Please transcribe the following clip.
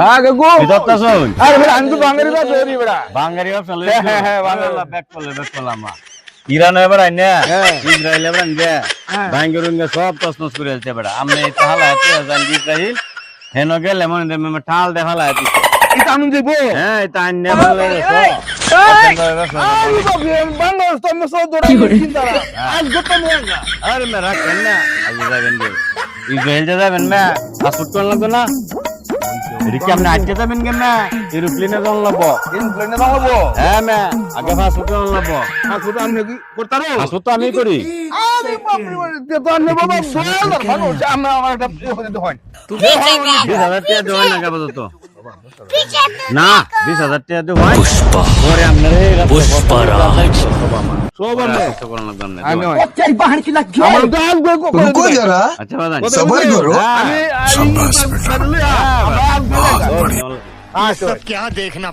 হ্যাঁ গগু বিদত্তা শুন আরে বেটা আমি তো বাঙালি বাস হই বেটা বাঙালি চলে হ্যাঁ, বাঙালি। ব্যাক করলে আমা ইরান এবার আইনা ইসরায়েল এবার আনবে বাঙ্গরুঙ্গে সব তছনছ করে আছে বেটা আমনে তাহলে এত জান ইসরায়েল হেন গেলে মনে দে ঠাল দেখালা আছে এটা আমি দেব হ্যাঁ এটা আইনা বলে বাংলাদেশ তো আমি সব ধরে চিন্তা আজ গোটা নিয়ে না আরে মেরা কেনা আজ যাবেন গে ইসরায়েল যাবেন না পাসপোর্ট কোন লাগবে না এদিকে আপনি আজকে যাবেন কেন না এরোপ্লেনে যান লাগবো প্লেনে দাঁড়াবো হ্যাঁ মে আগে পাসপোর্ট কোন লাগবো পাসপোর্ট আমি কি করতারো পাসপোর্ট তো আমি করি আরে বাপ রে তো আমি বাবা বল মানুষ আমরা আমার একটা হতে হয় 20,000 টাকা দেওয়া না কাবো তো না 20,000 টাকা দেওয়া পরে আপনার পুষ্পরাজ সব আমি কোন লাগবে না আমি আমার তো আসবে रुको जरा আচ্ছা বাদান सबर करो আমি शाबाश बेटा আমরা बहुत बढ़िया আসবে सब क्या देखना